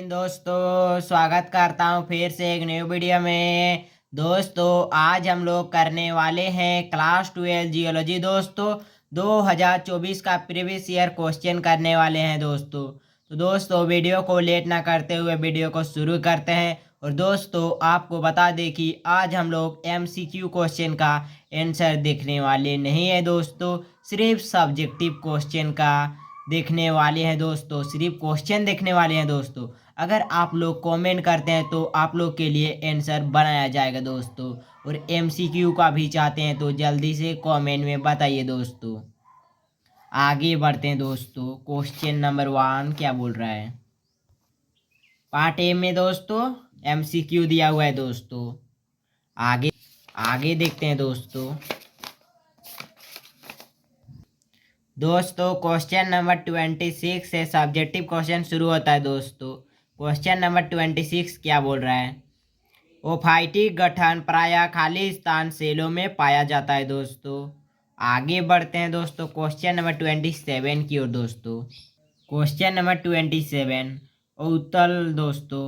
दिन दोस्तों, स्वागत करता हूँ फिर से एक न्यू वीडियो में। दोस्तों आज हम लोग करने वाले हैं क्लास 12 जियोलॉजी। दोस्तों 2024 का प्रीवियस ईयर क्वेश्चन करने वाले हैं दोस्तों। तो दोस्तों वीडियो को लेट ना करते हुए वीडियो को शुरू करते हैं। और दोस्तों आपको बता दें कि आज हम लोग MCQ क्वेश्चन का आंसर देखने वाले नहीं है दोस्तों, सिर्फ सब्जेक्टिव क्वेश्चन का देखने वाले हैं दोस्तों, सिर्फ क्वेश्चन देखने वाले हैं दोस्तों। अगर आप लोग कमेंट करते हैं तो आप लोग के लिए आंसर बनाया जाएगा दोस्तों। और MCQ का भी चाहते हैं तो जल्दी से कमेंट में बताइए दोस्तों। आगे बढ़ते हैं दोस्तों। क्वेश्चन नंबर 1 क्या बोल रहा है? पार्ट ए में दोस्तों MCQ दिया हुआ है दोस्तों। आगे आगे देखते हैं दोस्तों। क्वेश्चन नंबर 26 से सब्जेक्टिव क्वेश्चन शुरू होता है दोस्तों। क्वेश्चन नंबर 26 क्या बोल रहा है? ओफाइटिक गठन प्रायः खाली स्थान सेलों में पाया जाता है दोस्तों। आगे बढ़ते हैं दोस्तों क्वेश्चन नंबर 27 की ओर दोस्तों। क्वेश्चन नंबर 27 औतल दोस्तों,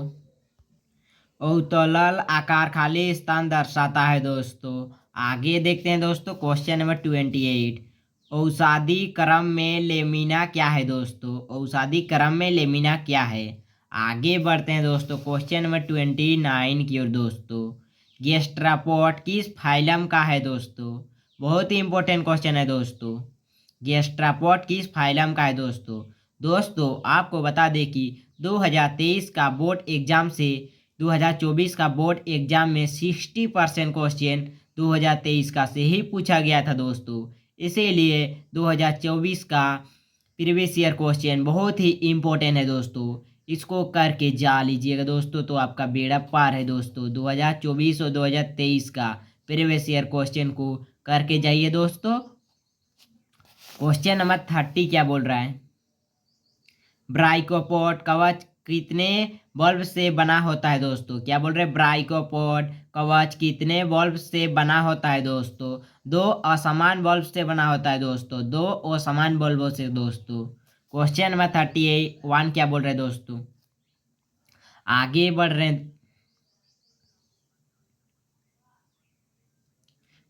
औतलल आकार खाली स्थान दर्शाता है दोस्तों। आगे देखते हैं दोस्तों क्वेश्चन नंबर 28। औषधि क्रम में लेमिना क्या है दोस्तों? औषधि क्रम में लेमिना क्या है? आगे बढ़ते हैं दोस्तों क्वेश्चन नंबर 29 की ओर दोस्तों। गैस्ट्रोपोड किस फाइलम का है दोस्तों? बहुत ही इंपॉर्टेंट क्वेश्चन है दोस्तों। गैस्ट्रोपोड किस फाइलम का है दोस्तों? दोस्तों आपको बता दें कि 2023 का बोर्ड एग्जाम से 2024 का बोर्ड एग्जाम में 60% क्वेश्चन 2023 का से ही पूछा गया था दोस्तों। इसीलिए 2024 का प्रीवियस ईयर क्वेश्चन बहुत ही इम्पोर्टेंट है दोस्तों। इसको करके जा लीजिएगा दोस्तों तो आपका बेड़ा पार है दोस्तों। 2024 और 2023 का प्रीवियस ईयर क्वेश्चन को करके जाइए दोस्तों। क्वेश्चन नंबर 30 क्या बोल रहा है? ब्राइकोपोड कवच कितने बल्ब से बना होता है दोस्तों? क्या बोल रहे हैं? ब्राइकोपोड कवच कितने बल्ब से बना होता है दोस्तों? 2 असमान बल्ब से बना होता है दोस्तों, 2 असमान बल्बों से दोस्तों। क्वेश्चन नंबर 31 क्या बोल रहे हैं दोस्तों? आगे बढ़ रहे हैं।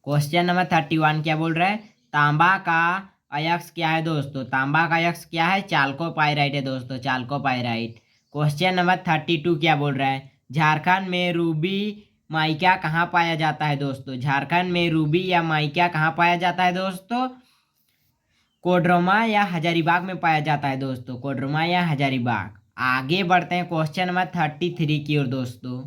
क्वेश्चन नंबर 31 क्या बोल रहा है? तांबा का अयस्क क्या है दोस्तों? तांबा का अयस्क क्या है? चाल्कोपाइराइट है दोस्तों, चाल्कोपाइराइट। क्वेश्चन नंबर 32 क्या बोल रहा है? झारखंड में रूबी माइका कहाँ पाया जाता है दोस्तों? झारखंड में रूबी या माइका कहाँ पाया जाता है दोस्तों? कोडरमा या हजारीबाग में पाया जाता है दोस्तों, कोडरमा या हजारीबाग। आगे बढ़ते हैं क्वेश्चन नंबर 33 की ओर दोस्तों।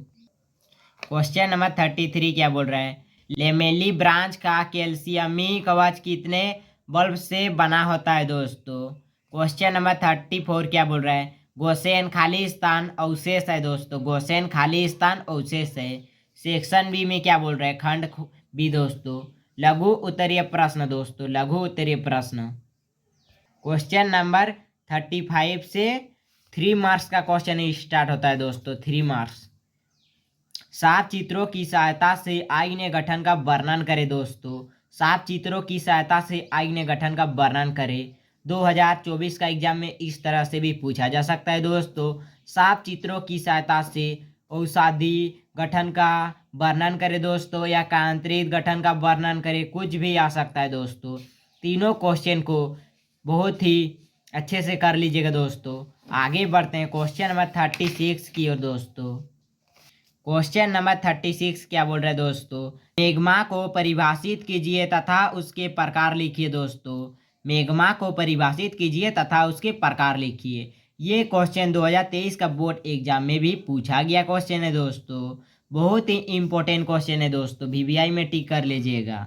क्वेश्चन नंबर 33 क्या बोल रहा है? लेमेली ब्रांच का कैल्शियमी कवच कितने बल्ब से बना होता है दोस्तों? क्वेश्चन नंबर 34 क्या बोल रहा है? गोसेन खाली स्थान अवशेष है दोस्तों, गोसेन खाली स्थान अवशेष है। सेक्शन बी में क्या बोल रहा है? खंड बी दोस्तों। लघु उत्तरीय प्रश्न दोस्तों, लघु उत्तरीय प्रश्न। क्वेश्चन नंबर 35 से 3 मार्क्स का क्वेश्चन स्टार्ट होता है दोस्तों, 3 मार्क्स। 7 चित्रों की सहायता से आईने गठन का वर्णन करें दोस्तों। 7 चित्रों की सहायता से आईने गठन का वर्णन करें। 2024 का एग्जाम में इस तरह से भी पूछा जा सकता है दोस्तों। 7 चित्रों की सहायता से औषधि गठन का वर्णन करें दोस्तों, या कांत्रित गठन का वर्णन करें, कुछ भी आ सकता है दोस्तों। तीनों क्वेश्चन को बहुत ही अच्छे से कर लीजिएगा दोस्तों। आगे बढ़ते हैं क्वेश्चन नंबर 36 की ओर दोस्तों। क्वेश्चन नंबर 36 क्या बोल रहे हैं दोस्तों? मैग्मा को परिभाषित कीजिए तथा उसके प्रकार लिखिए दोस्तों। मैग्मा को परिभाषित कीजिए तथा उसके प्रकार लिखिए। ये क्वेश्चन 2023 का बोर्ड एग्जाम में भी पूछा गया क्वेश्चन है दोस्तों। बहुत ही इंपॉर्टेंट क्वेश्चन है दोस्तों, VVI में टिक कर लीजिएगा।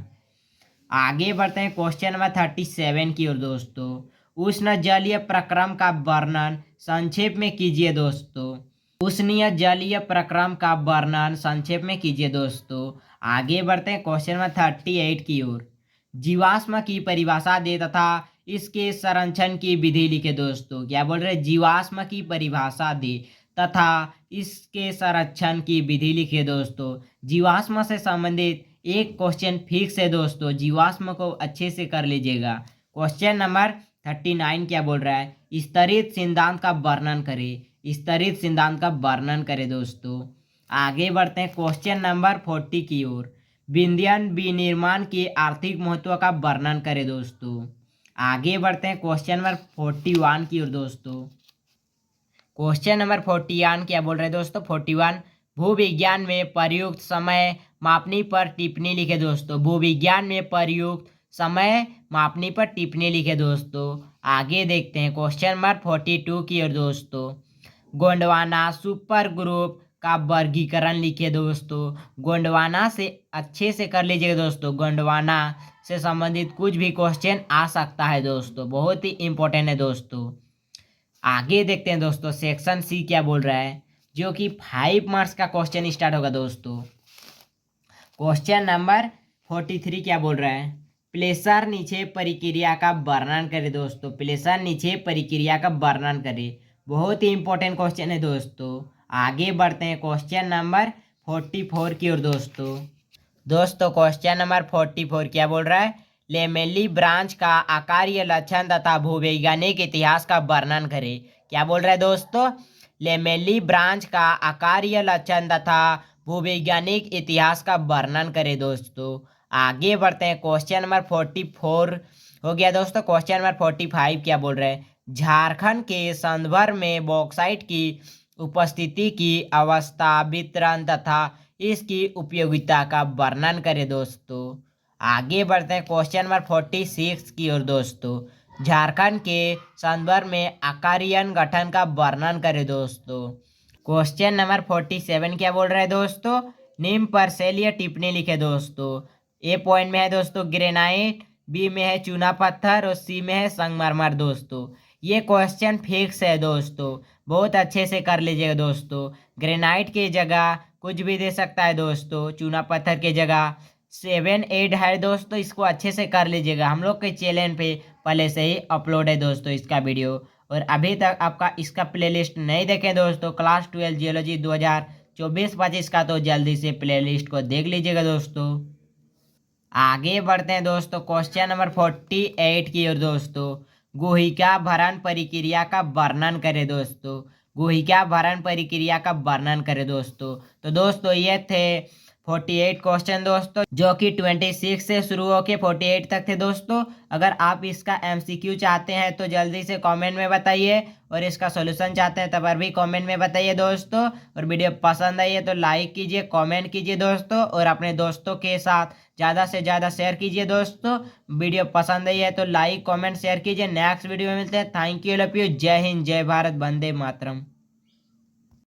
आगे बढ़ते हैं क्वेश्चन नंबर 37 की ओर दोस्तों। उष्ण जलीय प्रक्रम का वर्णन संक्षेप में कीजिए दोस्तों। उष्णीय जलीय प्रक्रम का वर्णन संक्षेप में कीजिए दोस्तों। आगे बढ़ते हैं क्वेश्चन नंबर 38 की ओर। जीवाश्म की परिभाषा दे तथा इसके संरक्षण की विधि लिखे दोस्तों। क्या बोल रहे हैं? जीवाश्म की परिभाषा दे तथा इसके संरक्षण की विधि लिखे दोस्तों। जीवाश्म से संबंधित एक क्वेश्चन फिक्स है दोस्तों, जीवाश्म को अच्छे से कर लीजिएगा। क्वेश्चन नंबर 39 क्या बोल रहा है? स्तरित सिद्धांत का वर्णन करें। स्तरित सिद्धांत का वर्णन करें दोस्तों। आगे बढ़ते हैं क्वेश्चन नंबर 40 की ओर। विंध्यन विनिर्माण के आर्थिक महत्व का वर्णन करें दोस्तों। आगे बढ़ते हैं क्वेश्चन नंबर 41 की ओर दोस्तों। क्वेश्चन नंबर 41 क्या बोल रहे हैं दोस्तों? 41, भूविज्ञान में प्रयुक्त समय मापनी पर टिप्पणी लिखे दोस्तों। भूविज्ञान में प्रयुक्त समय मापनी पर टिप्पणी लिखे दोस्तों। आगे देखते हैं क्वेश्चन नंबर 42 की ओर दोस्तों। गोंडवाना सुपर ग्रुप का वर्गीकरण लिखे दोस्तों। गोंडवाना से अच्छे से कर लीजिएगा दोस्तों। गोंडवाना से संबंधित कुछ भी क्वेश्चन आ सकता है दोस्तों, बहुत ही इंपॉर्टेंट है दोस्तों। आगे देखते हैं दोस्तों सेक्शन सी क्या बोल रहा है, जो कि 5 मार्क्स का क्वेश्चन स्टार्ट होगा दोस्तों। क्वेश्चन नंबर 43 क्या बोल रहा है? प्लेसर नीचे प्रक्रिया का वर्णन करें दोस्तों। प्लेसर नीचे प्रक्रिया का वर्णन करें। बहुत ही इंपॉर्टेंट क्वेश्चन है दोस्तों। आगे बढ़ते हैं क्वेश्चन नंबर 44 की ओर दोस्तों। क्वेश्चन नंबर 44 क्या बोल रहा है? लेमेली ब्रांच का आकारीय लक्षण तथा भूवैज्ञानिक इतिहास का वर्णन करें। क्या बोल रहा है दोस्तों? लेमेली ब्रांच का आकारीय लक्षण तथा भूवैज्ञानिक इतिहास का वर्णन करें दोस्तों। आगे बढ़ते हैं क्वेश्चन नंबर 44 हो गया दोस्तों। क्वेश्चन नंबर 45 क्या बोल रहे हैं? झारखंड के संदर्भ में बॉक्साइट की उपस्थिति की अवस्था, वितरण तथा इसकी उपयोगिता का वर्णन करें दोस्तों। आगे बढ़ते हैं क्वेश्चन नंबर 46 की ओर दोस्तों। झारखंड के संदर्भ में आकारियन गठन का वर्णन करें दोस्तों। क्वेश्चन नंबर 47 क्या बोल रहे हैं दोस्तों? निम्न पर शैलीय टिप्पणी लिखे दोस्तों। ए पॉइंट में है दोस्तों ग्रेनाइट, बी में है चूना पत्थर और सी में है संगमरमर दोस्तों। ये क्वेश्चन फिक्स है दोस्तों, बहुत अच्छे से कर लीजिएगा दोस्तों। ग्रेनाइट की जगह कुछ भी दे सकता है दोस्तों, चूना पत्थर की जगह 7 8 है दोस्तों। इसको अच्छे से कर लीजिएगा। हम लोग के चैनल पे पहले से ही अपलोड है दोस्तों इसका वीडियो, और अभी तक आपका इसका प्लेलिस्ट नहीं देखें दोस्तों क्लास 12 जियोलॉजी 2024-25 का, तो जल्दी से प्लेलिस्ट को देख लीजिएगा दोस्तों। आगे बढ़ते हैं दोस्तों क्वेश्चन नंबर 48 की ओर दोस्तों। गुहिका भरण प्रक्रिया का वर्णन करें दोस्तों। गुहिका भरण प्रक्रिया का वर्णन करें दोस्तों। तो दोस्तों ये थे 48 क्वेश्चन दोस्तों, जो कि 26 से शुरू होके 48 तक थे दोस्तों। अगर आप इसका MCQ चाहते हैं तो जल्दी से कमेंट में बताइए, और इसका सॉल्यूशन चाहते हैं तब भी कमेंट में बताइए दोस्तों। और वीडियो पसंद आई है तो लाइक कीजिए, कमेंट कीजिए दोस्तों, और अपने दोस्तों के साथ ज़्यादा से ज़्यादा शेयर कीजिए दोस्तों। वीडियो पसंद आई है तो लाइक कमेंट शेयर कीजिए। नेक्स्ट वीडियो में मिलते हैं। थैंक यू, लव यू, जय हिंद, जय भारत, वंदे मातरम।